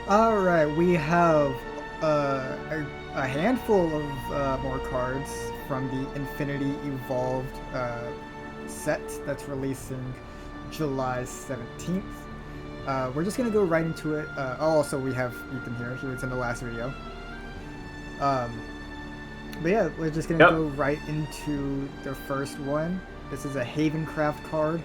All right, we have a handful of more cards from the Infinity Evolved set that's releasing July 17th. We're just gonna go right into it. Also, we have Ethan here. He was in the last video. Um, but yeah, we're just gonna Yep. go right into the first one. This is a Havencraft card.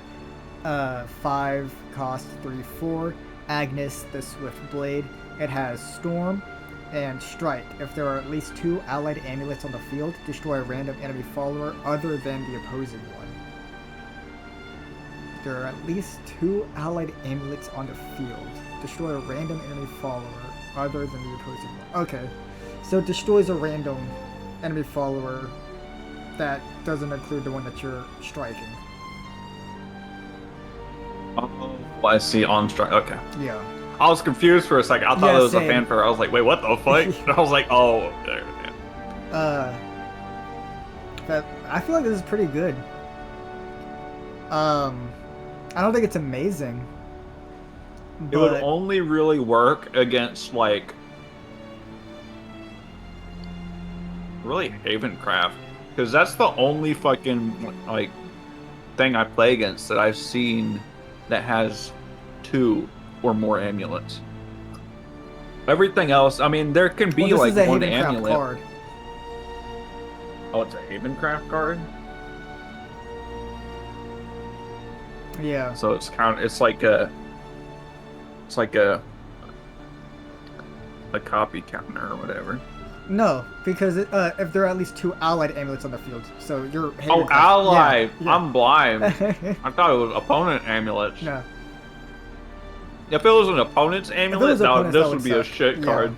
5 cost 3/4. Agnes the Swift Blade. It has Storm and Strike. If there are at least 2 allied amulets on the field, destroy a random enemy follower other than the opposing one. There are at least 2 allied amulets on the field. Destroy a random enemy follower other than the opposing one. Okay. So it destroys a random enemy follower that doesn't include the one that you're striking. Oh, I see on strike. Okay. Yeah. I was confused for a second. I thought Yeah, it was a same. fanfare. I was like, wait, what the fuck? And I was like, oh, okay. uh, that I feel like this is pretty good. I don't think it's amazing, It would but only really work against like really Havencraft because that's the only fucking like thing I play against that I've seen that has 2 or more amulets. Everything else, I mean, there can well, be this like is a one Havencraft amulet. card. Oh, it's a Havencraft card. Yeah. So it's like a copy counter or whatever. No, because if there are at least 2 allied amulets on the field, so your Oh, Havencraft. Yeah. ally! I'm blind. Yeah. I thought it was opponent amulets. No. If it was an opponent's If it was amulet, no, opponents, that this would would be a suck. shit Yeah. card.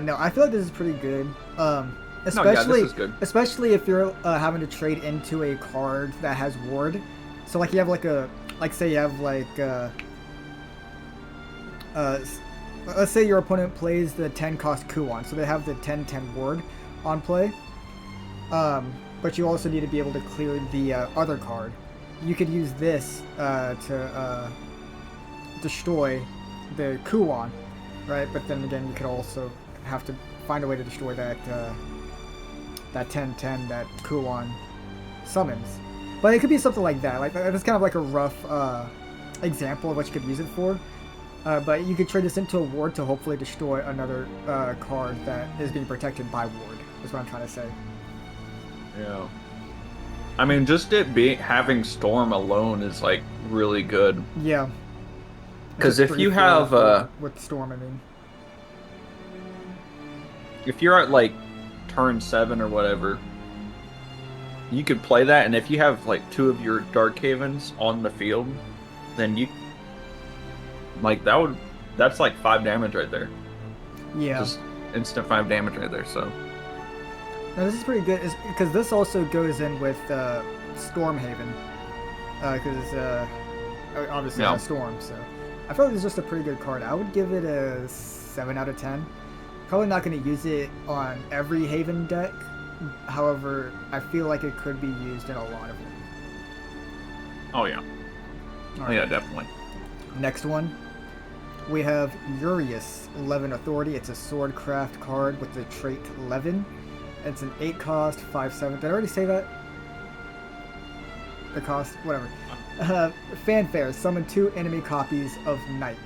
No, I feel like this is pretty good. No, yeah, this Especially is good. especially if you're having to trade into a card that has ward. So like you have like say you have uh, let's say your opponent plays the 10 cost Kuon, so they have the 10/10 ward on play. But you also need to be able to clear the other card. You could use this to destroy the Kuon, right? But then again, you could also have to find a way to destroy that 10/10 that Kuon summons. But it could be something like that. Like that's kind of like a rough example of what you could use it for. But you could trade this into a ward to hopefully destroy another card that is being protected by ward. That's what I'm trying to say. Yeah. I mean, just it being having Storm alone is like really good. Yeah, it's a Because if you 3/4 have with Storm. I mean, if you're at like turn 7 or whatever, you could play that, and if you have like 2 of your Dark Havens on the field, then you like that's like 5 damage right there. yeah. Just instant 5 damage right there. So No, this is pretty good because this also goes in with Stormhaven because obviously yeah. it's a storm. So I feel like it's just a pretty good card. I would give it a 7 out of 10. Probably not going to use it on every Haven deck. However, I feel like it could be used in a lot of them. Oh yeah. All Oh yeah, right. definitely. Next one, we have Urius, 11 Authority. It's a Swordcraft card with the trait Levin. It's an 8 cost, 5/7. Did I already say that? The cost? Whatever. Fanfare. Summon 2 enemy copies of Knight.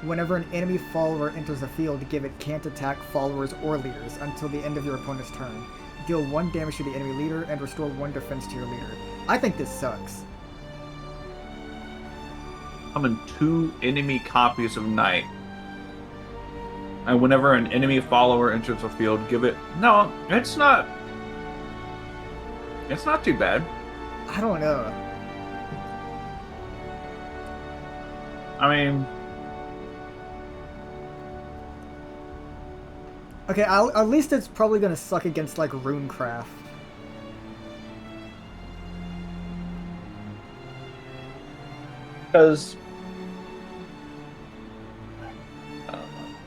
Whenever an enemy follower enters the field, give it can't attack followers or leaders until the end of your opponent's turn. Deal 1 damage to the enemy leader and restore 1 defense to your leader. I think this sucks. Summon 2 enemy copies of Knight. And whenever an enemy follower enters the field, give it. No, it's not. It's not too bad. I don't know. I mean, Okay, at least it's probably gonna suck against like Runecraft. because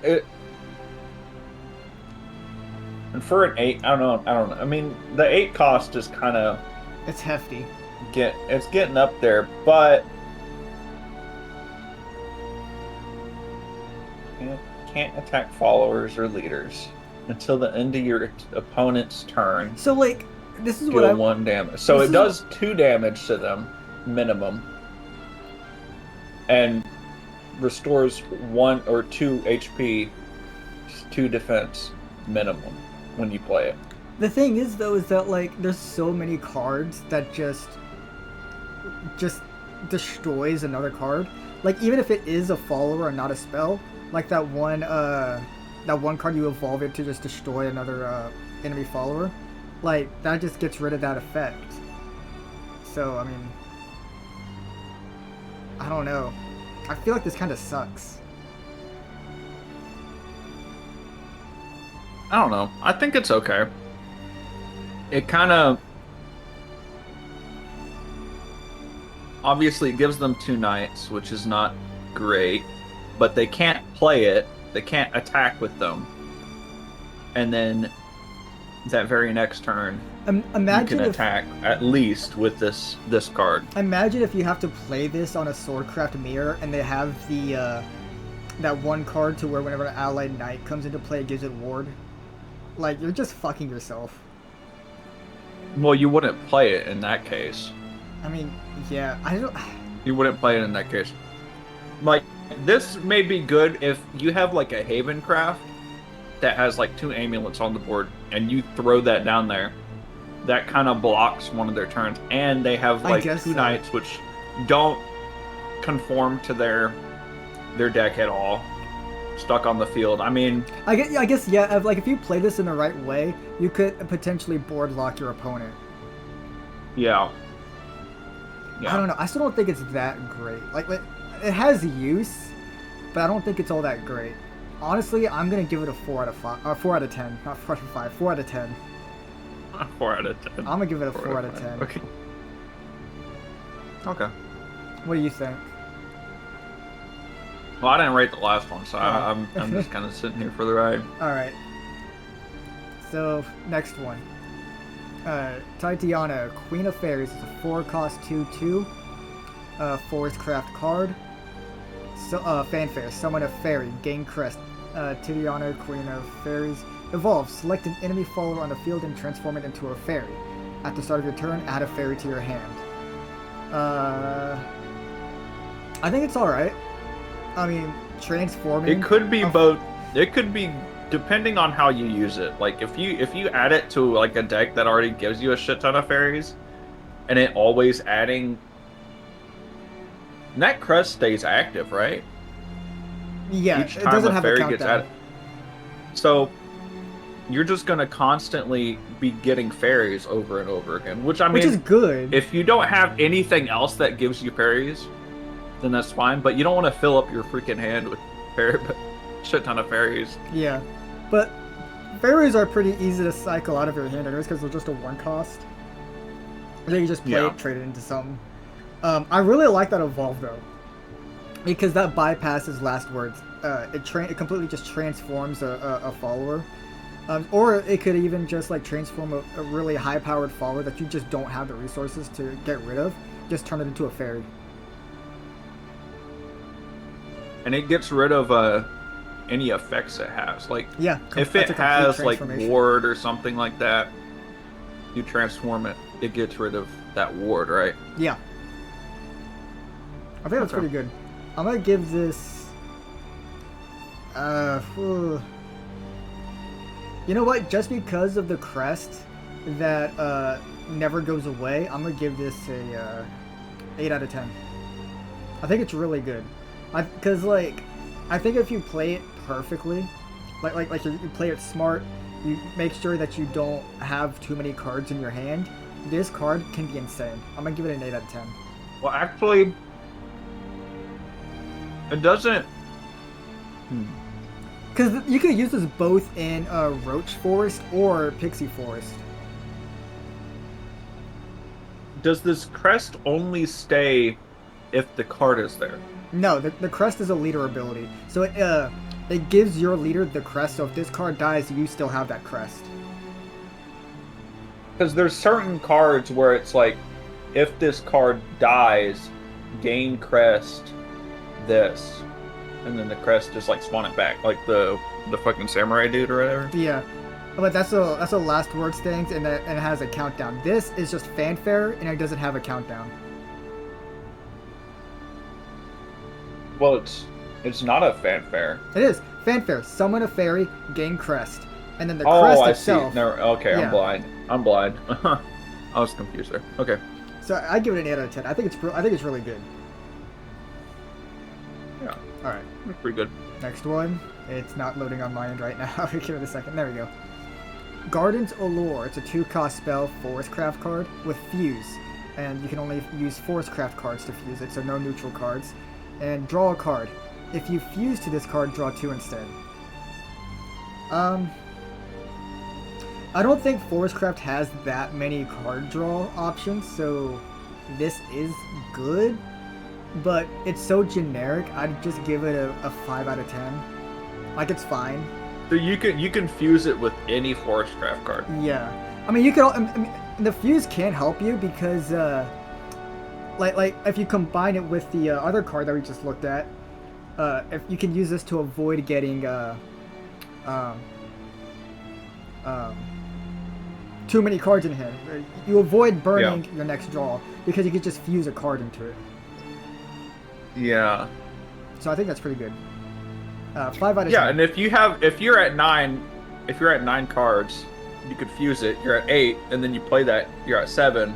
it. And for an 8, I don't know. I don't know. I mean, the 8 cost is kind of It's hefty. it's getting up there, but Can't attack followers or leaders until the end of your opponent's turn. So like, this is what Deal I 1 damage. So this it is does 2 damage to them, minimum, and restores 1 or 2 HP, 2 defense, minimum, when you play it. the thing is though is that like there's so many cards that just destroys another card. Like even if it is a follower and not a spell, like that one card you evolve it to just destroy another enemy follower, like that just gets rid of that effect. So I mean, I don't know. I feel like this kind of sucks. I don't know. I think it's okay. It kind of obviously it gives them 2 knights, which is not great, but they can't play it. They can't attack with them. And then that very next turn, Imagine you can if attack at least with this card. imagine if you have to play this on a Swordcraft mirror and they have the that one card to where whenever an allied knight comes into play, it gives it ward. Like you're just fucking yourself. Well, you wouldn't play it in that case. I mean, yeah, I don't. You wouldn't play it in that case. Like, this may be good if you have like a Haven craft that has like 2 amulets on the board and you throw that down there. That kind of blocks one of their turns. And they have like 2 knights which don't conform to their deck at all. Stuck on the field. I mean, I guess yeah. Like if you play this in the right way, you could potentially board lock your opponent. Yeah. I don't know. I still don't think it's that great. Like it has use, but I don't think it's all that great. Honestly, I'm gonna give it a 4 out of 5, 4 out of 10, not 4 out of 5, 4 out of 10. 4 out of 10. I'm gonna give it a 4 out of 10. Okay. Okay. What do you think? Well, I didn't rate the last one, so I'm just kind of sitting here for the ride. All right. So next one, Titiana, Queen of Fairies, is a 4-cost 2/2, Forest Craft card. So fanfare, summon a fairy, gain crest. Titiana, Queen of Fairies, evolve. Select an enemy follower on the field and transform it into a fairy. At the start of your turn, add a fairy to your hand. I think it's all right. I mean, transforming. It could be both. It could be depending on how you use it. Like if you add it to like a deck that already gives you a shit ton of fairies, and it always adding. That crest stays active, right? Yeah, Each it time doesn't a have fairy a countdown. gets added. So you're just gonna constantly be getting fairies over and over again, which I mean, which is good. If you don't have anything else that gives you fairies, then that's fine. But you don't want to fill up your freaking hand with shit ton of fairies. Yeah, but fairies are pretty easy to cycle out of your hand anyways because they're just a 1-cost. Then you just play it, trade it into something. I really like that evolve though, because that bypasses last words. It completely just transforms a follower, or it could even just like transform a really high-powered follower that you just don't have the resources to get rid of. Just turn it into a fairy. And it gets rid of any effects it has. Like, yeah, if it has like ward or something like that, you transform it. It gets rid of that ward, right? Yeah. I think that's pretty good. I'm gonna give this. You know what? Just because of the crest that never goes away, I'm gonna give this a 8 out of 10. I think it's really good. Because like, I think if you play it perfectly, like you play it smart, you make sure that you don't have too many cards in your hand. This card can be insane. I'm gonna give it an 8 out of 10. Well, actually, it doesn't. Because you could use this both in Roach Forest or Pixie Forest. Does this crest only stay if the card is there? No, the crest is a leader ability. So it gives your leader the crest, so if this card dies, you still have that crest. Because there's certain cards where it's like, if this card dies, gain crest this. and then the crest just like spawn it back, like the fucking samurai dude or whatever. Yeah, but that's a last words thing, and it has a countdown. This is just fanfare, and it doesn't have a countdown. Well, it's not a fanfare. It is fanfare. Summon a fairy, gain crest, and then the Oh, crest I itself. see. No, okay, Yeah. I'm blind. I'm blind. I was confused there. Okay. So I give it an 8 out of 10. I think it's really good. Yeah. All right. That's pretty good. Next one. It's not loading on my end right now. I'll give it a second. There we go. Garden's Allure. It's a 2-cost spell, Forest Craft card with Fuse, and you can only use Forest Craft cards to fuse it, so no neutral cards. And draw a card. If you fuse to this card, draw 2 instead. I don't think Forestcraft has that many card draw options, so this is good, but it's so generic. I'd just give it a 5 out of 10. Like, it's fine. So you can fuse it with any Forest Craft card. Yeah, I mean, you could. I mean, the fuse can help you because, like if you combine it with the other card that we just looked at, if you can use this to avoid getting too many cards in hand. You avoid burning your next draw because you could just fuse a card into it. Yeah. So I think that's pretty good. 5 out of 10. Yeah, and if you're at 9 cards, you could fuse it. You're at 8, and then you play that. You're at 7.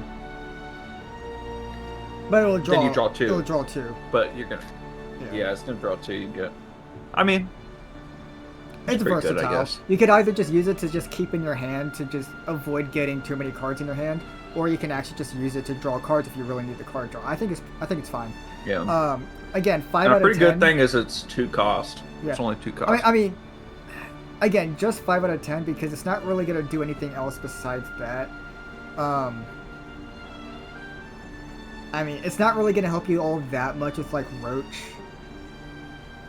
But it'll draw. Then you draw 2. It'll draw 2. But you're gonna. Yeah, it's gonna draw 2. You get. I mean. It's versatile. Good, I guess. You could either just use it to just keep in your hand to just avoid getting too many cards in your hand, or you can actually just use it to draw cards if you really need the card draw. I think it's fine. Yeah. Again, 5 and out of 10. A pretty good thing is it's 2 cost. Yeah. It's only 2 cost. I mean, again, just 5 out of 10 because it's not really gonna do anything else besides that. I mean, it's not really gonna help you all that much with like Roach.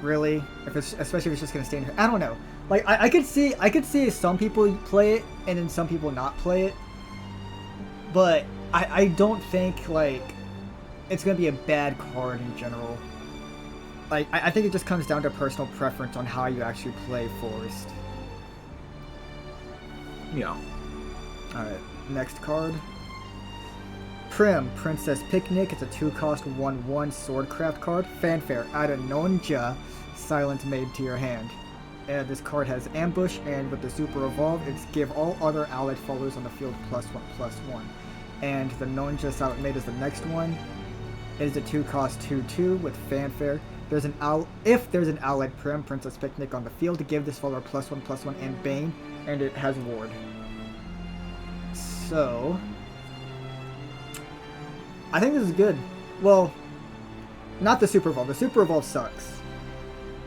Really, especially if it's just gonna stay in here. I don't know. Like I could see some people play it and then some people not play it, but I don't think like it's gonna be a bad card in general. Like I think it just comes down to personal preference on how you actually play Forest. Yeah. All right, next card. Prim, Princess Picnic. It's a 2-cost 1/1 Swordcraft card. Fanfare. Add a Nonja Silent Maid to your hand. And this card has Ambush, and with the Super Evolve, it's give all other allied followers on the field +1/+1. And the Nonja Silent Maid is the next one. It is a 2-cost 2/2 with Fanfare. If there's an allied Prim, Princess Picnic on the field, to give this follower +1/+1 and Bane, and it has Ward. So I think this is good. Well, not the Super Evolve. The Super Evolve sucks.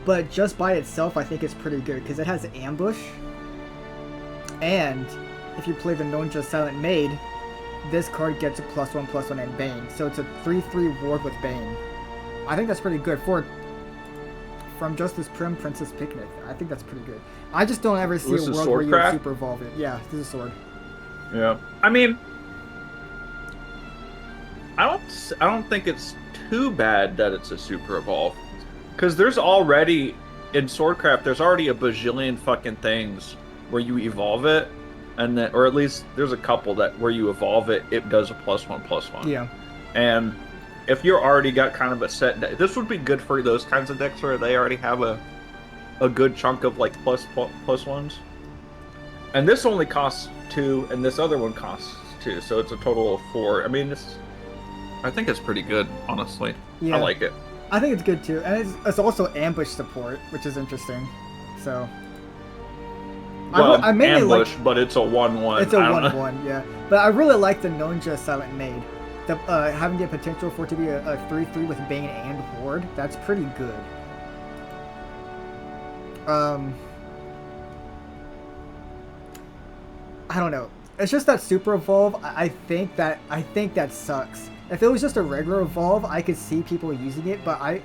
But just by itself, I think it's pretty good because it has Ambush. And if you play the Nonja Silent Maid, this card gets a +1/+1 and Bane. So it's a 3/3 Ward with Bane. I think that's pretty good from just this Prim Princess Picnic. I think that's pretty good. I just don't ever see a world where you would Super Evolve it. Yeah, this is Sword. Yeah. I mean, I don't think it's too bad that it's a Super Evolve, because there's already in Swordcraft there's already a bajillion fucking things where you evolve it, and then, or at least there's a couple that where you evolve it, it does a +1/+1. Yeah. And if you're already got kind of a set deck, this would be good for those kinds of decks where they already have a good chunk of like +1s. And this only costs 2, and this other one costs 2, so it's a total of 4. I mean, I think it's pretty good, honestly. Yeah. I like it. I think it's good too, and it's also ambush support, which is interesting. So. Well, I mainly ambush, but it's a 1/1. It's a 1/1, yeah. But I really like the Nonja Silent Maid. Having the potential for it to be a 3/3 with Bane and Ward, that's pretty good. I don't know. It's just that Super Evolve. I think that sucks. If it was just a regular Evolve, I could see people using it, but I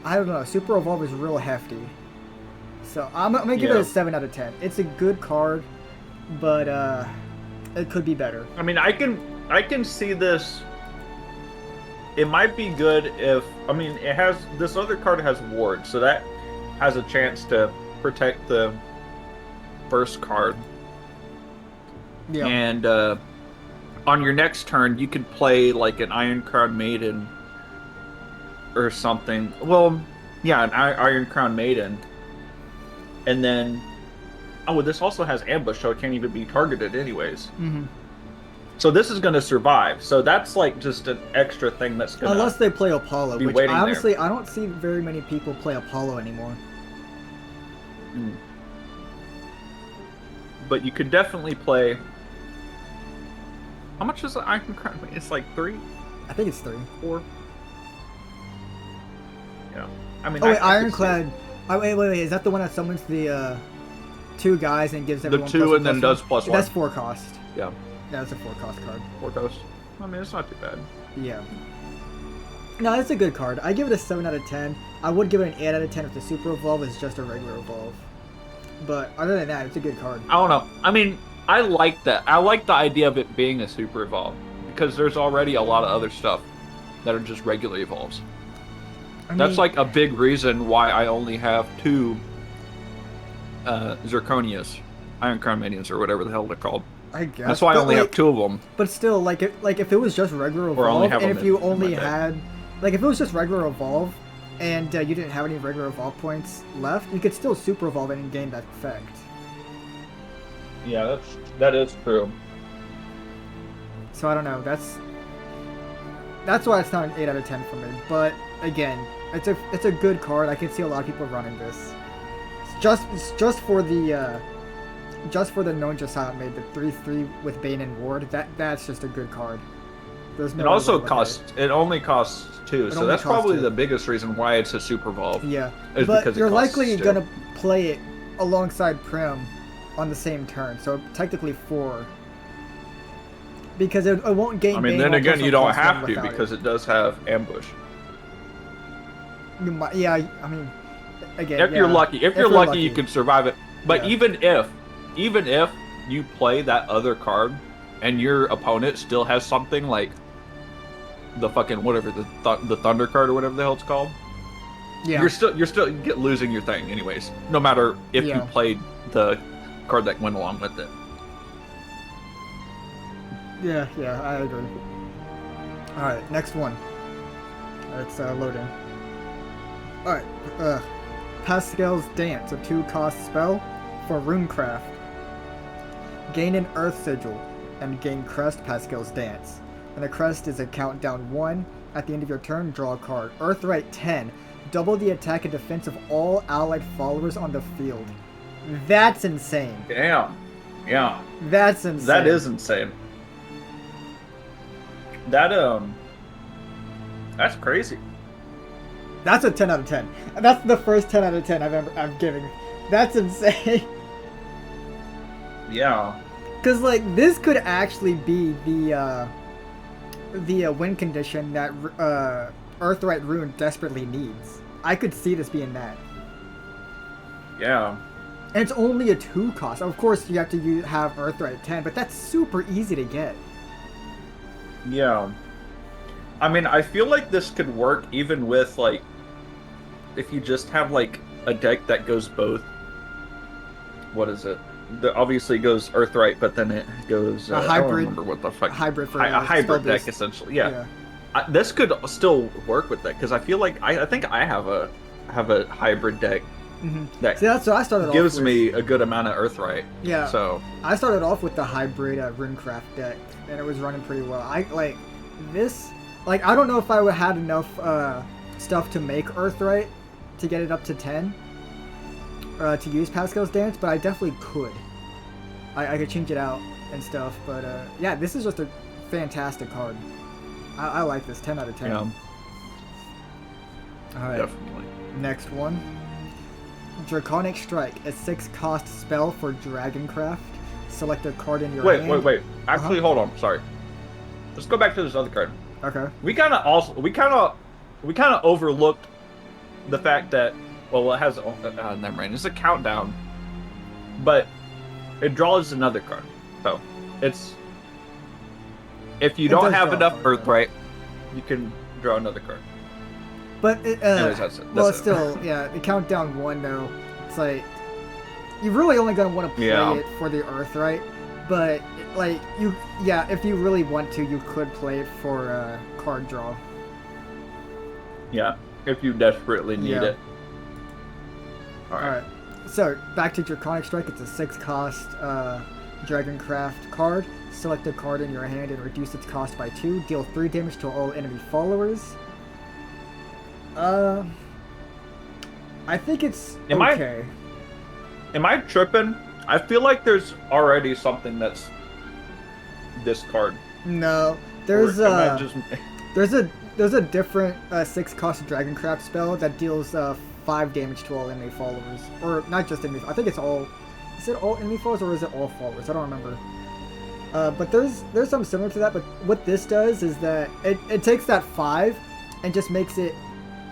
don't know. Super Evolve is real hefty. So I'm gonna give it a 7 out of 10. It's a good card, but it could be better. I mean, I can see this it might be good if I mean it has this other card has ward, so that has a chance to protect the first card. Yeah. And on your next turn, you could play like an Iron Crown Maiden or something. Well, yeah, an Iron Crown Maiden, and then this also has ambush, so it can't even be targeted anyways. Mm-hmm. So this is going to survive. So that's like just an extra thing that's going to Unless they play Apollo, be which waiting honestly there. I don't see very many people play Apollo anymore. But you could definitely play. How much is the Iron Crown? It's like 3, I think it's 3. 4. Yeah, I mean. Oh wait, I could Ironclad. Oh, wait. Is that the one that summons the 2 guys and gives see everyone the 2 and plus then 1? does +1. That's 4 cost. Yeah, Yeah, that's a 4 cost card. 4 cost. I mean, it's not too bad. Yeah. No, it's a good card. I give it a 7 out of 10. I would give it an 8 out of 10 if the Super Evolve is just a regular Evolve. But other than that, it's a good card. I don't know. I mean, I like that. I like the idea of it being a super evolve because there's already a lot of other stuff that are just regular evolves. That's like a big reason why I only have 2 Zirconias, Iron Crown Manias, or whatever the hell they're called. I guess. That's why I only have 2 of them. But still, if it was just regular Or only Evolve, have and them if you in only my deck. had, like, if it was just regular Evolve, and you didn't have any regular Evolve points left, you could still Super Evolve and gain that effect. Yeah, that is true. So I don't know. That's why it's not an 8 out of 10 for me. But again, it's a good card. I can see a lot of people running this. It's just for the known Silent Maid, the 3/3 with Bane and Ward. That's just a good card. There's no. It also other way to look at costs. It only costs 2, so only that's costs probably 2. the biggest reason why it's a super evolve. Yeah, is but because it you're costs likely 2. gonna play it alongside Prim on the same turn, so technically 4. Because it won't gain. I mean, Bane then on again, plus you 1 don't plus 1 have to without because it. it does have ambush. You might, yeah, I mean, again, If you're yeah, lucky, if you're lucky, you can survive it. But Yeah. even if you play that other card, and your opponent still has something like the fucking whatever the Thunder card or whatever the hell it's called, Yeah. you're still losing your thing anyways. No matter if you Yeah. played the card that went along with it. Yeah, I agree. Alright, next one. It's loading. Alright, Pascal's Dance, a 2-cost spell for Runecraft. Gain an Earth Sigil and gain Crest Pascal's Dance. And the crest is a countdown 1. At the end of your turn, draw a card. Earthright 10. Double the attack and defense of all allied followers on the field. That's insane. Damn. Yeah. That's insane. That is insane. That's crazy. That's a 10 out of 10. That's the first 10 out of 10 I'm giving. That's insane. Yeah. Because, like, this could actually be the win condition that Earthright Rune desperately needs. I could see this being that. Yeah. And it's only a 2 cost. Of course, you have to have Earthright 10, but that's super easy to get. Yeah. I mean, I feel like this could work even with, like, if you just have, like, a deck that goes both. What is it? Obviously goes Earthright, but then it goes... a I don't hybrid. remember what the fuck. A hybrid for a hybrid spell deck, boost. essentially. Yeah. This could still work with that, because I feel like... I think I have a hybrid deck that See, that's what I started gives off with. me a good amount of Earthright. Yeah. So... I started off with the hybrid Runecraft deck, and it was running pretty well. I don't know if I would had enough stuff to make Earthright to get it up to 10 to use Pascal's Dance, but I definitely could. I could change it out and stuff, but yeah, this is just a fantastic card. I like this. 10 out of 10. Yeah. Alright, Definitely. next one. Draconic Strike, a 6-cost spell for Dragoncraft. Select a card in your hand. Wait. Actually, hold on. Sorry. Let's go back to this other card. Okay. We kind of overlooked the fact that it has never mind. It's a countdown, but it draws another card. So it's if you don't does have draw a enough card, Earthright, you can draw another card. But Anyways, that's it. well, That's it. still, yeah, the countdown 1 though. It's like you're really only gonna want to play it for the Earth, right? But like if you really want to, you could play it for card draw. Yeah, if you desperately need it. All right. So back to Draconic Strike. It's a 6-cost Dragoncraft card. Select a card in your hand and reduce its cost by 2. Deal 3 damage to all enemy followers. I think it's okay. Am I tripping? I feel like there's already something that's this card. No, there's a different 6-cost Dragoncraft spell that deals 5 damage to all enemy followers, or not just enemy. I think it's all. Is it all enemy followers or is it all followers? I don't remember. But there's something similar to that. But what this does is that it takes that 5 and just makes it.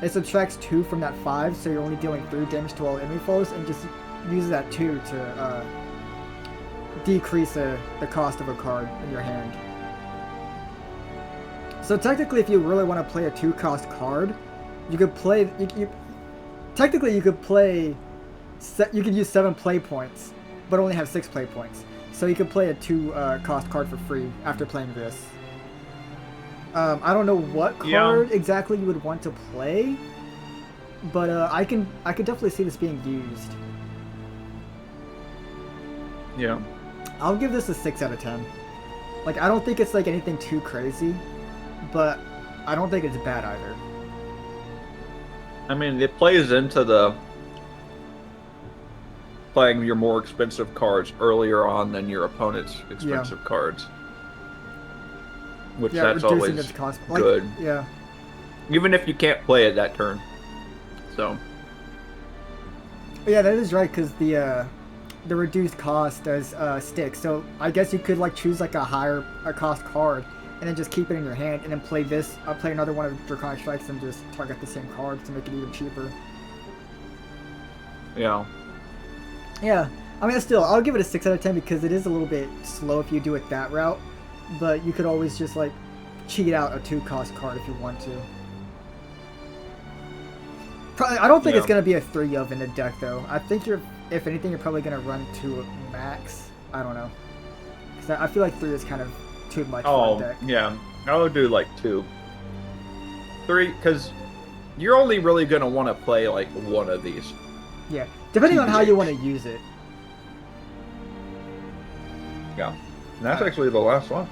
It subtracts 2 from that 5, so you're only dealing 3 damage to all enemy foes, and just uses that 2 to decrease the cost of a card in your hand. So technically, if you really want to play a 2-cost card, you could play. Technically, you could play. You could use 7 play points, but only have 6 play points. So you could play a 2-cost card for free after playing this. I don't know what card exactly you would want to play, but I could definitely see this being used. Yeah. I'll give this a 6 out of 10. Like, I don't think it's like anything too crazy, but I don't think it's bad either. I mean, it plays into the playing your more expensive cards earlier on than your opponent's expensive cards. Which that's always good. Yeah. Even if you can't play it that turn. So. Yeah, that is right, because the reduced cost does stick. So I guess you could like choose like a higher cost card and then just keep it in your hand and then play this. Play another one of Draconic Strikes and just target the same card to make it even cheaper. Yeah. Yeah. I mean, still, I'll give it a 6 out of 10 because it is a little bit slow if you do it that route. But you could always just like cheat out a 2-cost card if you want to. Probably, I don't think it's gonna be a 3 of in the deck though. I think if anything, you're probably gonna run 2 max. I don't know, because I feel like 3 is kind of too much for a deck. Yeah, I would do like 2, 3, because you're only really gonna want to play like one of these. Yeah, depending on how you want to use it. Yeah, and that's actually the last one.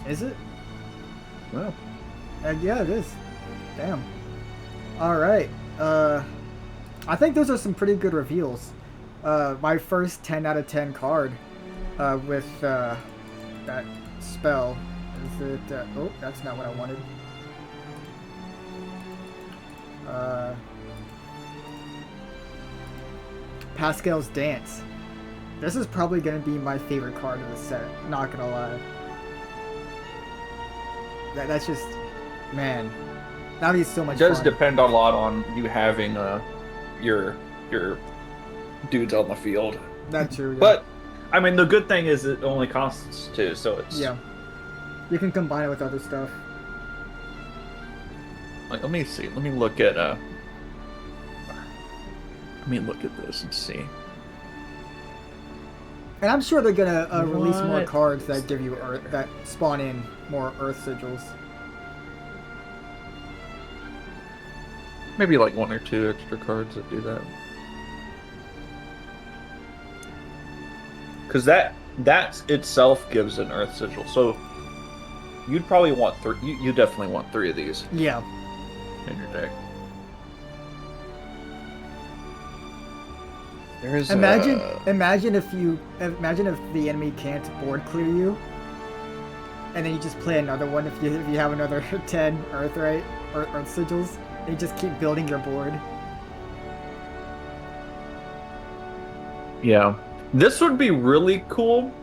Is it? Well. Yeah, it is. Damn. Alright. I think those are some pretty good reveals. My first 10 out of 10 card with that spell. Is it... oh, that's not what I wanted. Pascal's Dance. This is probably going to be my favorite card of the set. Not going to lie. That's just, man, that'd be so much fun. It does depend a lot on you having your dudes on the field. That's true. Yeah. But I mean, the good thing is it only costs 2, so it's you can combine it with other stuff. Like, let me see. Let me look at this and see. And I'm sure they're gonna release more cards that give you that spawn in more Earth sigils. Maybe like 1 or 2 extra cards that do that. Because that itself gives an Earth sigil. So you'd probably want 3. You definitely want 3 of these. Yeah. In your deck. Imagine if the enemy can't board clear you, and then you just play another one if you have another 10 Earth sigils, and you just keep building your board. Yeah, this would be really cool,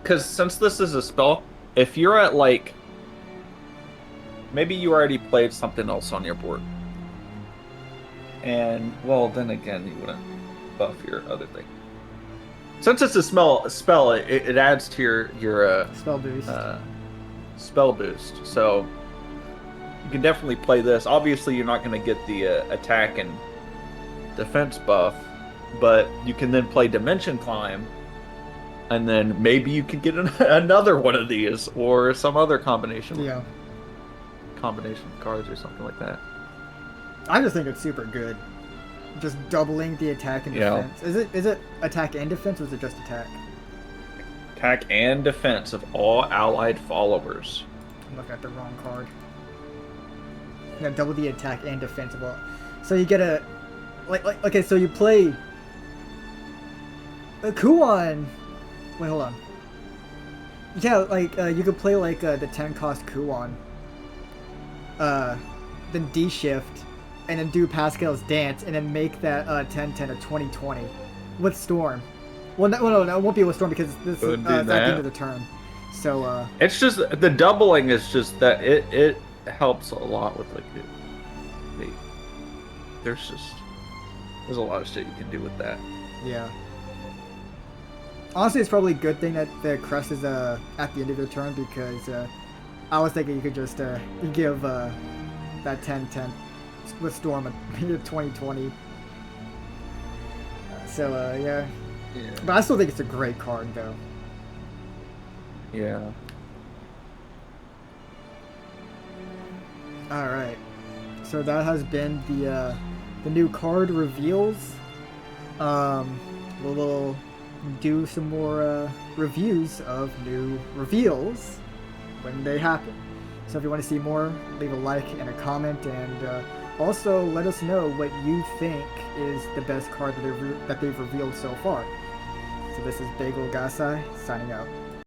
because since this is a spell, if you're at like, maybe you already played something else on your board, and well, then again, you wouldn't buff your other thing. Since it's a spell, it adds to your spell boost. Spell boost. So you can definitely play this. Obviously, you're not going to get the attack and defense buff, but you can then play Dimension Climb, and then maybe you could get another one of these or some other combination. Yeah. Combination of cards or something like that. I just think it's super good. Just doubling the attack and Yeah. defense. Is it attack and defense, or is it just attack? Attack and defense of all allied followers. I'm looking at the wrong card. Yeah, double the attack and defense of all. So you get a okay. So you play a Kuon. Wait, hold on. Yeah, you could play the 10 cost Kuon. Then D shift, and then do Pascal's dance, and then make that 10-10 a 20-20 with Storm. Well, no, it won't be with Storm because this is at the end of the turn. So it's just the doubling is just that it helps a lot with there's a lot of shit you can do with that. yeah. Honestly, it's probably a good thing that the crest is at the end of your turn, because I was thinking you could just give that 10-10 with Storm a 20-20. So yeah. Yeah. But I still think it's a great card, though. Yeah. All right. So that has been the new card reveals. We'll do some more reviews of new reveals when they happen. So if you want to see more, leave a like and a comment, and also let us know what you think is the best card that they've revealed so far. So this is Bagel Gasai signing out.